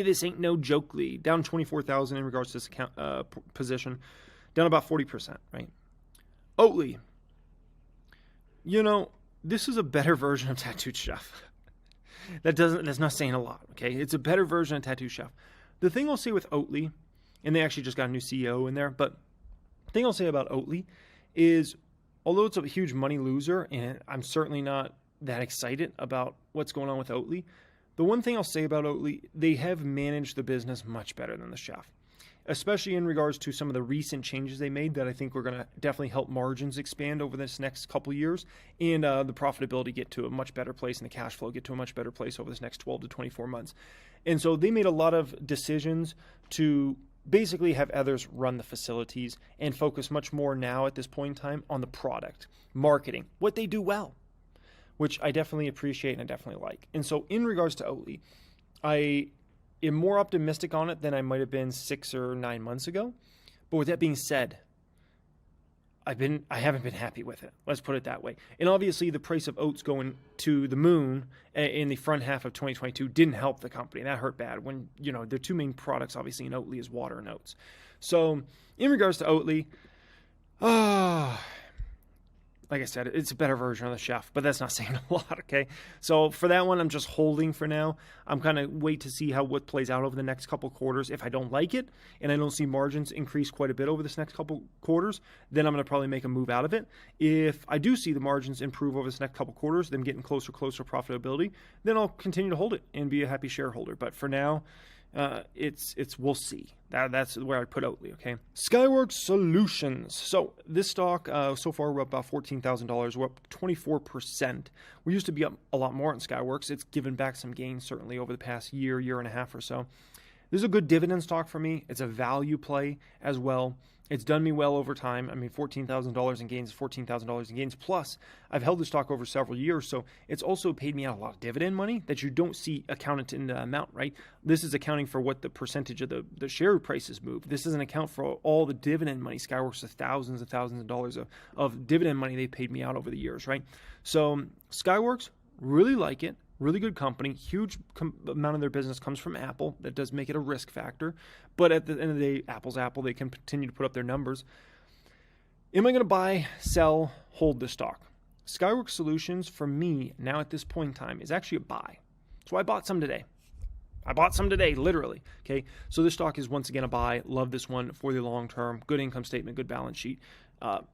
this ain't no jokely. Down 24,000 in regards to this account, position. Down about 40%, right? Oatley. This is a better version of Tattooed Chef. That's not saying a lot, okay? It's a better version of Tattooed Chef. The thing I'll say with Oatley, and they actually just got a new CEO in there, but the thing I'll say about Oatley is, although it's a huge money loser, and I'm certainly not that excited about what's going on with Oatley, the one thing I'll say about Oatley, they have managed the business much better than the chef, especially in regards to some of the recent changes they made that I think we're going to definitely help margins expand over this next couple years, and the profitability get to a much better place and the cash flow get to a much better place over this next 12 to 24 months. And so they made a lot of decisions to basically have others run the facilities and focus much more now at this point in time on the product, marketing, what they do well, which I definitely appreciate and I definitely like. And so in regards to Oatley, I am more optimistic on it than I might have been 6 or 9 months ago. But with that being said, I haven't been happy with it. Let's put it that way. And obviously the price of oats going to the moon in the front half of 2022 didn't help the company. That hurt bad when, their two main products obviously in Oatley is water and oats. So in regards to Oatley, like I said, it's a better version of the chef, but that's not saying a lot, okay? So for that one, I'm just holding for now. I'm kind of wait to see what plays out over the next couple quarters. If I don't like it and I don't see margins increase quite a bit over this next couple quarters, then I'm going to probably make a move out of it. If I do see the margins improve over this next couple quarters, them getting closer to profitability, then I'll continue to hold it and be a happy shareholder. But for now, it's we'll see. That's where I put Oatley, okay? Skyworks Solutions. So this stock, so far we're up about $14,000. We're up 24%. We used to be up a lot more in Skyworks. It's given back some gains certainly over the past year and a half or so. This is a good dividend stock for me. It's a value play as well. It's done me well over time. I mean, $14,000 in gains, $14,000 in gains. Plus, I've held the stock over several years, so it's also paid me out a lot of dividend money that you don't see accounted in the amount, right? This is accounting for what the percentage of the share prices move. This doesn't account for all the dividend money. Skyworks has thousands and thousands of dollars of dividend money they paid me out over the years, right? So Skyworks, really like it. Really good company. Huge amount of their business comes from Apple. That does make it a risk factor. But at the end of the day, Apple's Apple. They can continue to put up their numbers. Am I going to buy, sell, hold the stock? Skyworks Solutions, for me, now at this point in time, is actually a buy. So I bought some today. Literally. Okay. So this stock is once again a buy. Love this one for the long term. Good income statement, good balance sheet.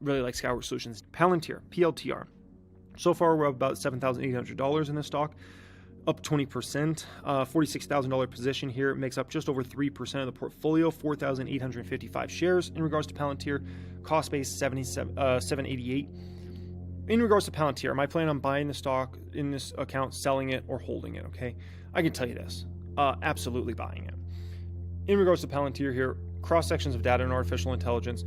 Really like Skyworks Solutions. Palantir, PLTR. So far, we're up about $7,800 in this stock, up 20%, $46,000 position here. It makes up just over 3% of the portfolio, 4,855 shares. In regards to Palantir, cost base $788. In regards to Palantir, am I planning on buying the stock in this account, selling it, or holding it? Okay, I can tell you this, absolutely buying it. In regards to Palantir here, cross sections of data and artificial intelligence,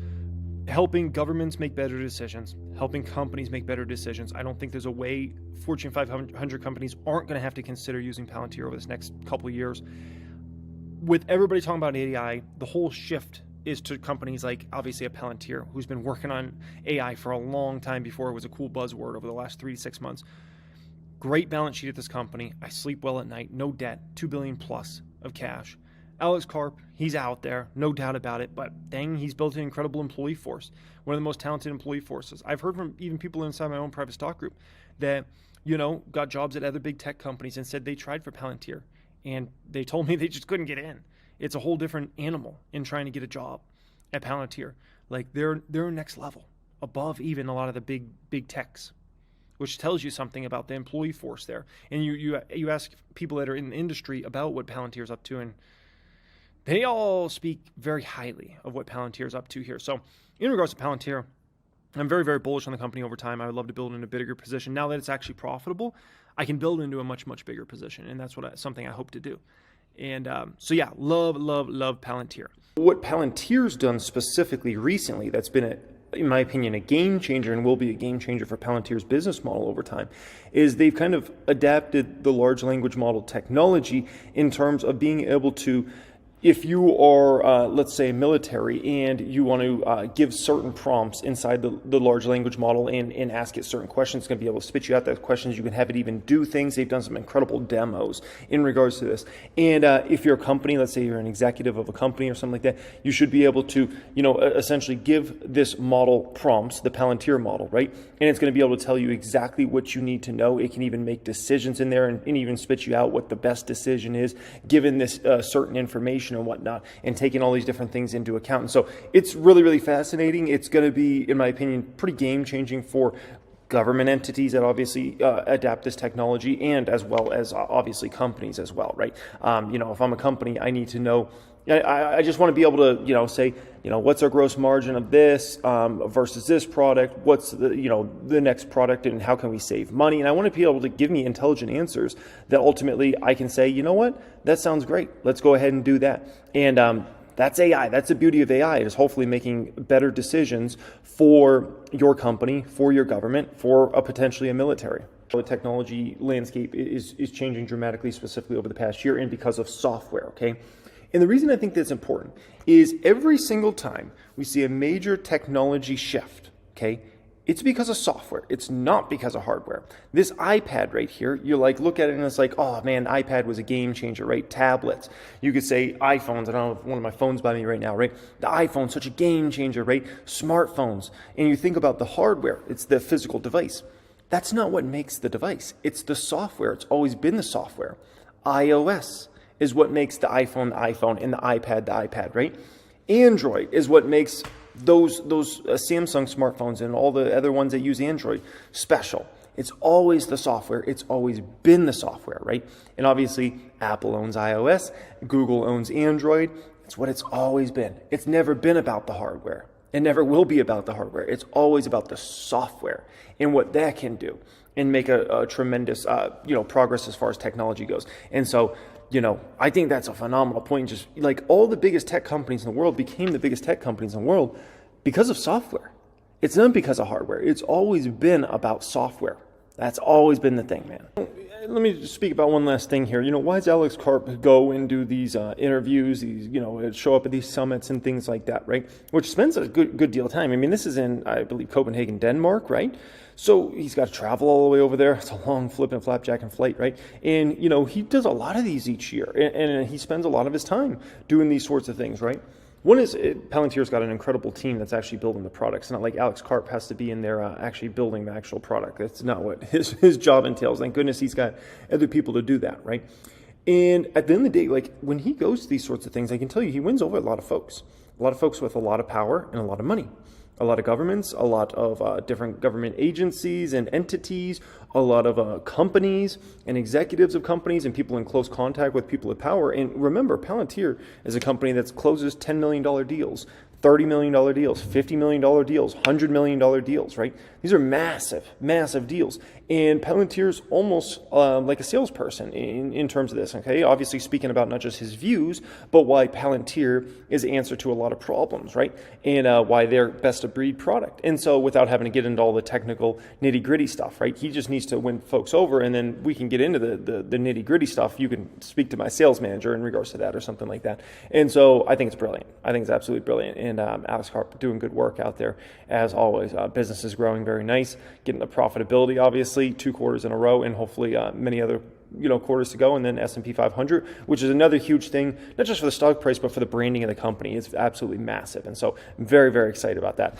helping governments make better decisions, helping companies make better decisions. I don't think there's a way Fortune 500 companies aren't going to have to consider using Palantir over this next couple of years. With everybody talking about AI, the whole shift is to companies like, obviously, a Palantir, who's been working on AI for a long time before it was a cool buzzword over the last 3 to 6 months. Great balance sheet at this company. I sleep well at night. No debt. $2 billion plus of cash. Alex Carp, he's out there, no doubt about it, but dang, he's built an incredible employee force, one of the most talented employee forces. I've heard from even people inside my own private stock group that, got jobs at other big tech companies and said they tried for Palantir, and they told me they just couldn't get in. It's a whole different animal in trying to get a job at Palantir. Like, they're next level, above even a lot of the big techs, which tells you something about the employee force there. And you ask people that are in the industry about what Palantir's up to, and they all speak very highly of what Palantir is up to here. So in regards to Palantir, I'm very, very bullish on the company over time. I would love to build in a bigger position. Now that it's actually profitable, I can build into a much, much bigger position. And that's something I hope to do. And so yeah, love Palantir. What Palantir's done specifically recently that's been, in my opinion, a game changer and will be a game changer for Palantir's business model over time is they've kind of adapted the large language model technology in terms of being able to if you are, let's say, military and you want to give certain prompts inside the large language model and ask it certain questions, it's going to be able to spit you out those questions. You can have it even do things. They've done some incredible demos in regards to this. And if you're a company, let's say you're an executive of a company or something like that, you should be able to, essentially give this model prompts, the Palantir model, right? And it's going to be able to tell you exactly what you need to know. It can even make decisions in there and even spit you out what the best decision is, given this certain information and whatnot, and taking all these different things into account. And so it's really, really fascinating. It's going to be, in my opinion, pretty game-changing for government entities that obviously adapt this technology, and as well as obviously companies as well, right? If I'm a company, I need to know. I just want to be able to, say, what's our gross margin of this versus this product? What's the next product, and how can we save money? And I want to be able to give me intelligent answers that ultimately I can say, you know what, that sounds great. Let's go ahead and do that. And that's AI. That's the beauty of AI, is hopefully making better decisions for your company, for your government, for potentially a military. The technology landscape is changing dramatically, specifically over the past year, and because of software, okay? And the reason I think that's important is every single time we see a major technology shift, okay, it's because of software. It's not because of hardware. This iPad right here, you look at it and it's like, oh man, iPad was a game changer, right? Tablets. You could say iPhones. I don't have one of my phones by me right now, right? The iPhone's such a game changer, right? Smartphones. And you think about the hardware. It's the physical device. That's not what makes the device. It's the software. It's always been the software. iOS is what makes the iPhone, and the iPad, right? Android is what makes those Samsung smartphones and all the other ones that use Android special. It's always the software. It's always been the software, right? And obviously, Apple owns iOS. Google owns Android. It's what it's always been. It's never been about the hardware. It never will be about the hardware. It's always about the software and what that can do, and make a tremendous, progress as far as technology goes. And so, I think that's a phenomenal point. Just like all the biggest tech companies in the world became the biggest tech companies in the world because of software. It's not because of hardware. It's always been about software. That's always been the thing, man. Let me just speak about one last thing here. Why does Alex Carp go and do these interviews, these, show up at these summits and things like that, right? Which spends a good deal of time. I mean, this is in, I believe, Copenhagen, Denmark, right? So he's got to travel all the way over there. It's a long flipping flapjack and flight, right? And, he does a lot of these each year, and he spends a lot of his time doing these sorts of things, right? One is Palantir's got an incredible team that's actually building the product. It's not like Alex Carp has to be in there actually building the actual product. That's not what his job entails. Thank goodness he's got other people to do that, right? And at the end of the day, when he goes to these sorts of things, I can tell you he wins over a lot of folks with a lot of power and a lot of money. A lot of governments, a lot of different government agencies and entities, a lot of companies and executives of companies and people in close contact with people with power. And remember, Palantir is a company that closes $10 million deals, $30 million deals, $50 million deals, $100 million deals, right? These are massive, massive deals. And Palantir's almost like a salesperson in terms of this, okay? Obviously speaking about not just his views, but why Palantir is the answer to a lot of problems, right? And why they're best of breed product. And so without having to get into all the technical nitty gritty stuff, right? He just needs to win folks over, and then we can get into the nitty gritty stuff. You can speak to my sales manager in regards to that or something like that. And so I think it's brilliant. I think it's absolutely brilliant. And Alex Carp doing good work out there as always. Business is growing very nice, getting the profitability, obviously, 2 quarters in a row, and hopefully many other quarters to go, and then S&P 500, which is another huge thing, not just for the stock price, but for the branding of the company. It's absolutely massive. And so I'm very, very excited about that.